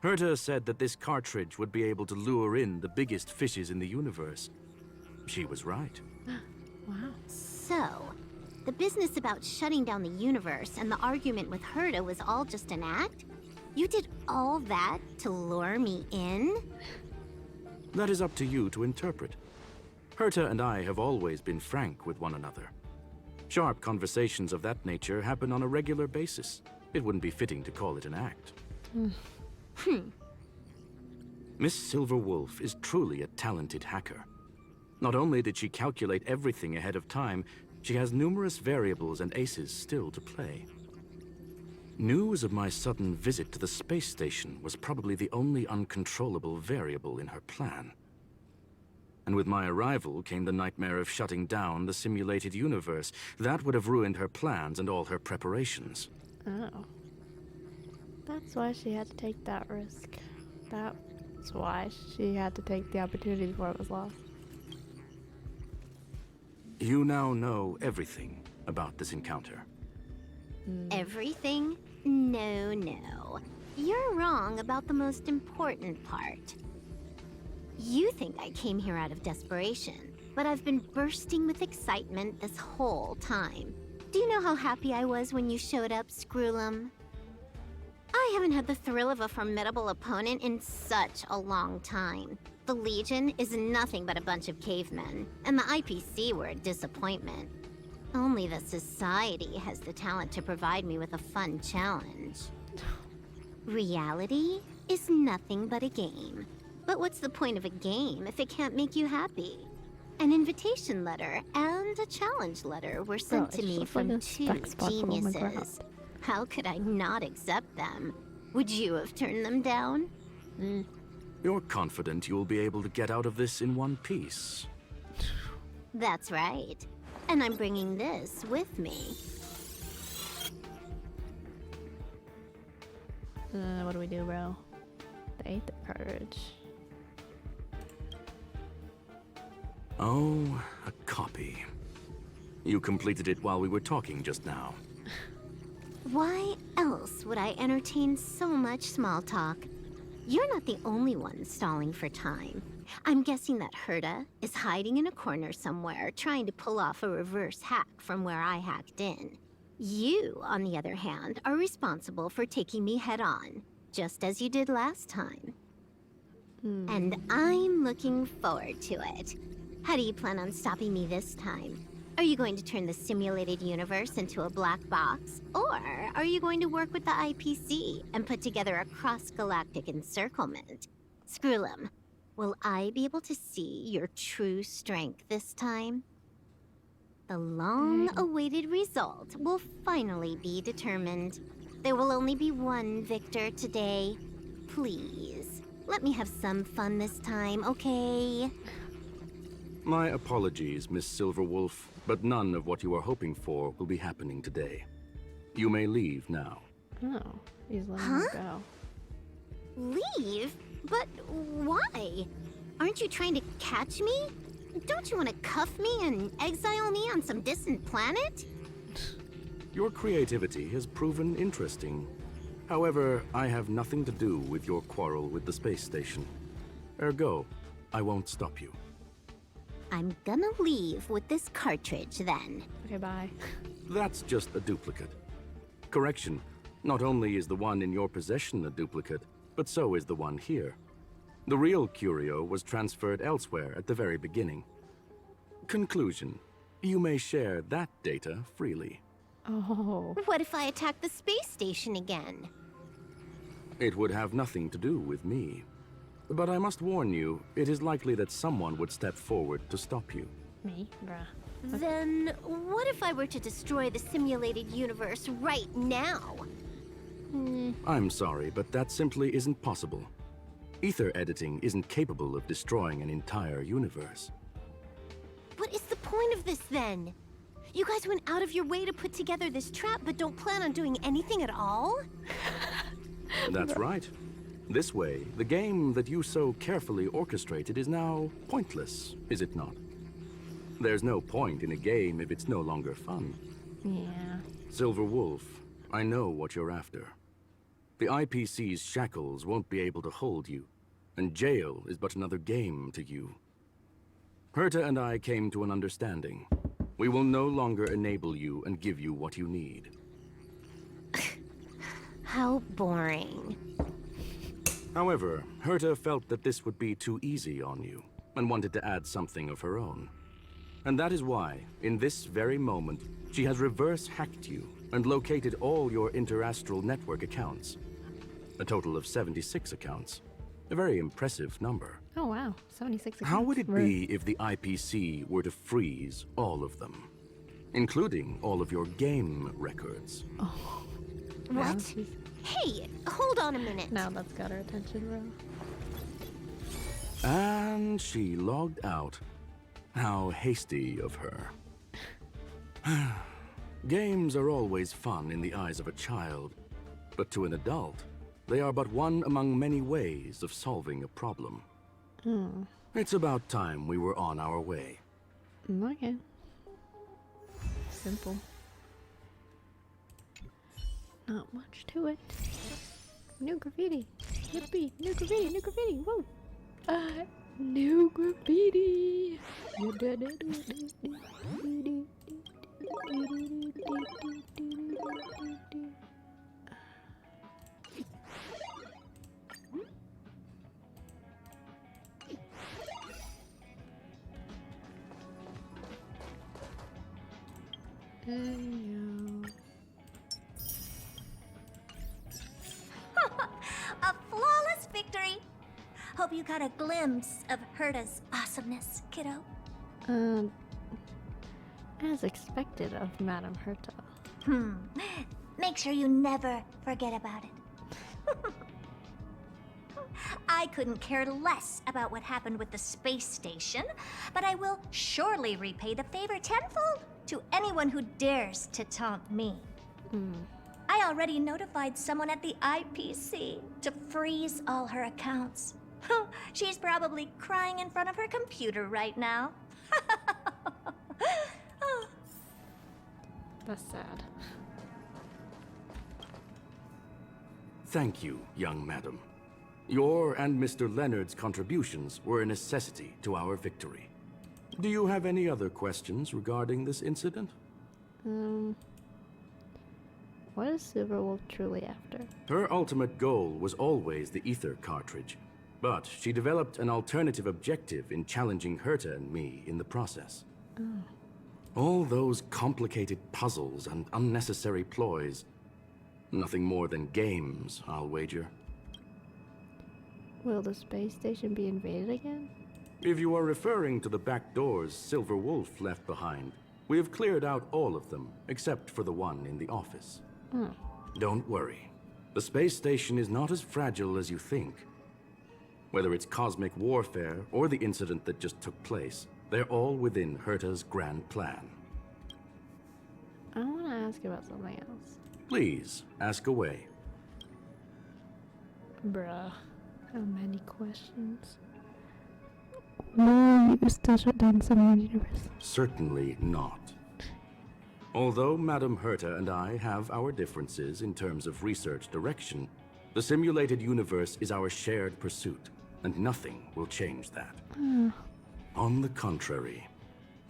Herta said that this cartridge would be able to lure in the biggest fishes in the universe. She was right.
Wow.
So, the business about shutting down the universe and the argument with Herta was all just an act? You did all that to lure me in?
That is up to you to interpret. Herta and I have always been frank with one another. Sharp conversations of that nature happen on a regular basis. It wouldn't be fitting to call it an act. Miss Silverwolf is truly a talented hacker. Not only did she calculate everything ahead of time, she has numerous variables and aces still to play. News of my sudden visit to the space station was probably the only uncontrollable variable in her plan. And with my arrival came the nightmare of shutting down the simulated universe. That would have ruined her plans and all her preparations.
Oh. That's why she had to take that risk. That's why she had to take the opportunity before it was lost.
You now know everything about this encounter.
Everything? No, no. You're wrong about the most important part. You think I came here out of desperation, but I've been bursting with excitement this whole time. Do you know how happy I was when you showed up, Screwlum? I haven't had the thrill of a formidable opponent in such a long time. The Legion is nothing but a bunch of cavemen, and the IPC were a disappointment. Only the Society has the talent to provide me with a fun challenge. Reality is nothing but a game. But what's the point of a game if it can't make you happy? An invitation letter and a challenge letter were sent to me from two geniuses. How could I not accept them? Would you have turned them down?
You're confident you'll be able to get out of this in one piece.
That's right. And I'm bringing this with me.
What do we do, bro? The 8th cartridge.
Oh, a copy. You completed it while we were talking just now.
Why else would I entertain so much small talk? You're not the only one stalling for time. I'm guessing that Herta is hiding in a corner somewhere, trying to pull off a reverse hack from where I hacked in. You, on the other hand, are responsible for taking me head-on, just as you did last time. And I'm looking forward to it. How do you plan on stopping me this time? Are you going to turn the simulated universe into a black box? Or are you going to work with the IPC and put together a cross-galactic encirclement? Screwlum, will I be able to see your true strength this time? The long-awaited result will finally be determined. There will only be one victor today. Please, let me have some fun this time, okay?
My apologies, Miss Silverwolf, but none of what you are hoping for will be happening today. You may leave now.
Oh, he's letting me go.
Leave? But why? Aren't you trying to catch me? Don't you want to cuff me and exile me on some distant planet?
Your creativity has proven interesting. However, I have nothing to do with your quarrel with the space station. Ergo, I won't stop you.
I'm gonna leave with this cartridge then.
Okay, bye.
That's just a duplicate. Correction, not only is the one in your possession a duplicate, but so is the one here. The real curio was transferred elsewhere at the very beginning. Conclusion, you may share that data freely.
Oh.
What if I attack the space station again?
It would have nothing to do with me. But I must warn you, it is likely that someone would step forward to stop you.
Me? Bruh.
Then what if I were to destroy the simulated universe right now?
I'm sorry, but that simply isn't possible. Ether editing isn't capable of destroying an entire universe.
What is the point of this then? You guys went out of your way to put together this trap, but don't plan on doing anything at all?
That's right. This way, the game that you so carefully orchestrated is now pointless, is it not? There's no point in a game if it's no longer fun.
Yeah.
Silver Wolf, I know what you're after. The IPC's shackles won't be able to hold you, and jail is but another game to you. Herta and I came to an understanding. We will no longer enable you and give you what you need.
How boring.
However, Herta felt that this would be too easy on you, and wanted to add something of her own. And that is why, in this very moment, she has reverse-hacked you and located all your interastral network accounts. A total of 76 accounts. A very impressive number.
Oh wow, 76 accounts.
How would it be if the IPC were to freeze all of them? Including all of your game records.
Oh.
What?
Now
Hey, hold on a minute.
now that's got our attention, bro.
And she logged out. How hasty of her. Games are always fun in the eyes of a child, but to an adult, they are but one among many ways of solving a problem. It's about time we were on our way.
Okay. Simple. Not much to it. New graffiti. Yippee. New graffiti. New graffiti. Woo. New graffiti.
A flawless victory! Hope you got a glimpse of Herta's awesomeness, kiddo.
As expected of Madame Herta.
Make sure you never forget about it. I couldn't care less about what happened with the space station, but I will surely repay the favor tenfold to anyone who dares to taunt me. I already notified someone at the IPC to freeze all her accounts. She's probably crying in front of her computer right now.
That's sad.
Thank you, young madam. Your and Mr. Leonard's contributions were a necessity to our victory. Do you have any other questions regarding this incident?
What is Silverwolf truly after?
Her ultimate goal was always the ether cartridge, but she developed an alternative objective in challenging Herta and me in the process. All those complicated puzzles and unnecessary ploys. Nothing more than games, I'll wager.
Will the space station be invaded again?
If you are referring to the back doors Silver Wolf left behind, we have cleared out all of them, except for the one in the office. Don't worry. The space station is not as fragile as you think. Whether it's cosmic warfare or the incident that just took place, they're all within Herta's grand plan.
I want to ask about something else.
Please, ask away.
Bruh. How many questions? No, you still shut down the Simulated Universe.
Certainly not. Although Madame Herta and I have our differences in terms of research direction, the simulated universe is our shared pursuit, and nothing will change that. On the contrary,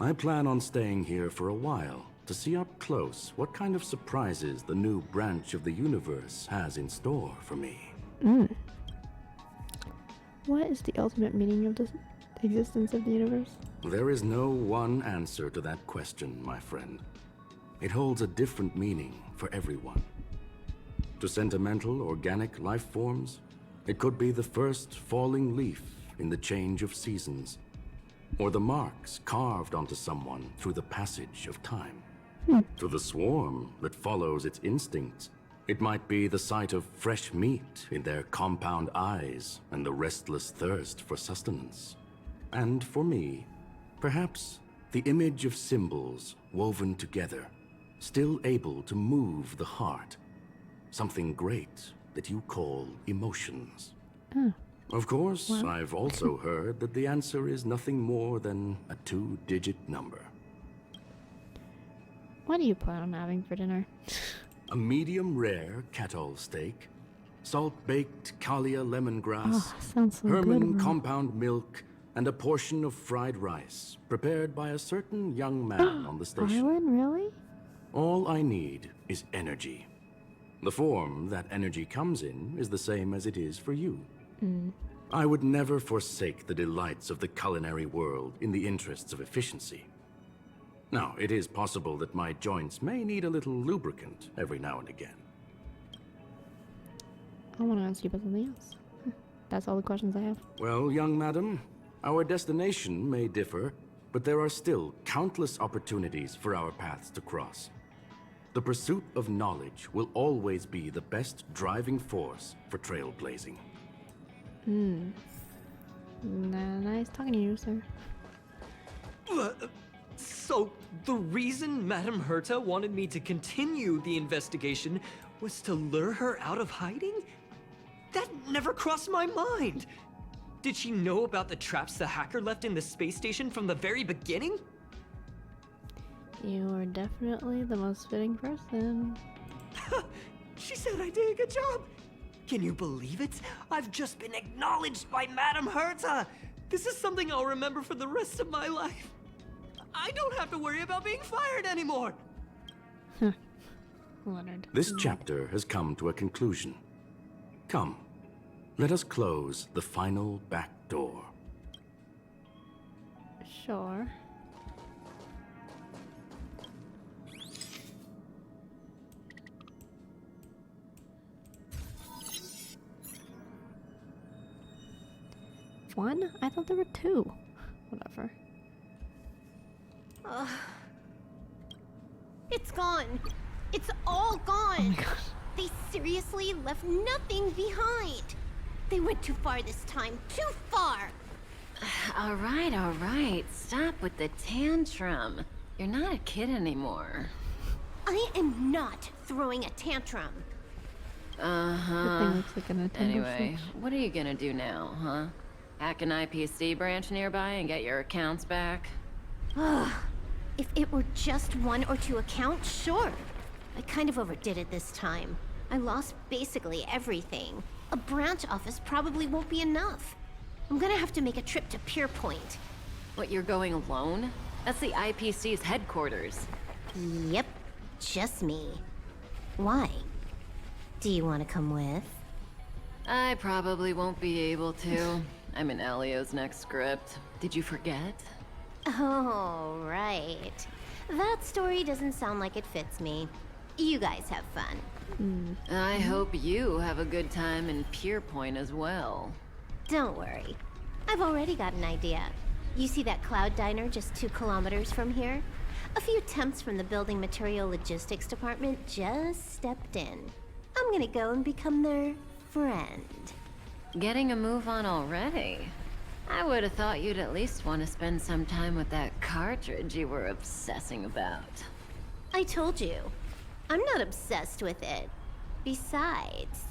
I plan on staying here for a while to see up close what kind of surprises the new branch of the universe has in store for me.
What is the ultimate meaning of the existence of the universe?
There is no one answer to that question, my friend. It holds a different meaning for everyone. To sentimental, organic life forms, it could be the first falling leaf in the change of seasons, or the marks carved onto someone through the passage of time. To the swarm that follows its instincts, it might be the sight of fresh meat in their compound eyes and the restless thirst for sustenance. And for me, perhaps the image of symbols woven together, still able to move the heart. Something great that you call emotions. Of course, I've also heard that the answer is nothing more than a 2-digit number.
What do you plan on having for dinner?
A medium rare cattle steak, salt-baked Kalia lemongrass,
Sounds so
Herman
good, bro.
compound milk, and a portion of fried rice, prepared by a certain young man on the station.
Arwen, really?
All I need is energy. The form that energy comes in is the same as it is for you. I would never forsake the delights of the culinary world in the interests of efficiency. Now, it is possible that my joints may need a little lubricant every now and again.
I want to ask you about something else. That's all the questions I have.
Well, young madam, our destination may differ, but there are still countless opportunities for our paths to cross. The pursuit of knowledge will always be the best driving force for trailblazing.
Nice talking to you, sir.
So, the reason Madame Herta wanted me to continue the investigation was to lure her out of hiding? That never crossed my mind! Did she know about the traps the hacker left in the space station from the very beginning?
You are definitely the most fitting person.
She said I did a good job! Can you believe it? I've just been acknowledged by Madame Herta! This is something I'll remember for the rest of my life. I don't have to worry about being fired anymore!
Leonard.
This chapter has come to a conclusion. Come, let us close the final back door.
Sure. One? I thought there were two. Whatever.
It's gone. It's all gone.
Oh my god.
They seriously left nothing behind. They went too far this time. Too far.
All right. Stop with the tantrum. You're not a kid anymore.
I am not throwing a tantrum.
That
Uh-huh.
thing looks like a Nintendo
Anyway,
Switch.
what are you gonna do now, huh? Hack an IPC branch nearby and get your accounts back?
If it were just one or two accounts, sure. I kind of overdid it this time. I lost basically everything. A branch office probably won't be enough. I'm gonna have to make a trip to Pierpoint.
What, you're going alone? That's the IPC's headquarters.
Yep, just me. Why? Do you want to come with?
I probably won't be able to. I'm in Elio's next script. Did you forget?
Oh, right. That story doesn't sound like it fits me. You guys have fun.
I hope you have a good time in Pierpoint as well.
Don't worry. I've already got an idea. You see that cloud diner just 2 kilometers from here? A few temps from the building material logistics department just stepped in. I'm gonna go and become their friend.
Getting a move on already? I would have thought you'd at least want to spend some time with that cartridge you were obsessing about.
I told you. I'm not obsessed with it. Besides,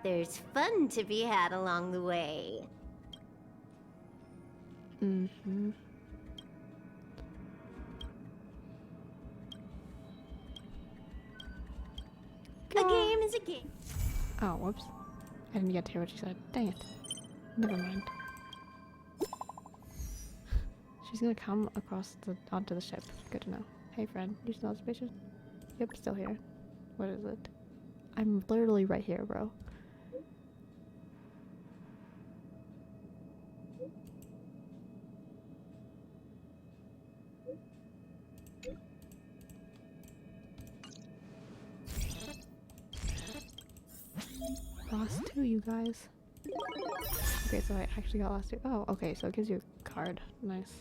there's fun to be had along the way.
Mm-hmm.
A game is a game.
Oh, whoops. I didn't get to hear what she said. Dang it. Never mind. She's gonna come across onto the ship. Good to know. Hey friend, you still suspicious? Yep, still here. What is it? I'm literally right here, bro. Lost 2, you guys. Okay, so I actually got lost 2. Oh, okay, so it gives you a card. Nice.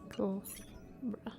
Cool. Bruh.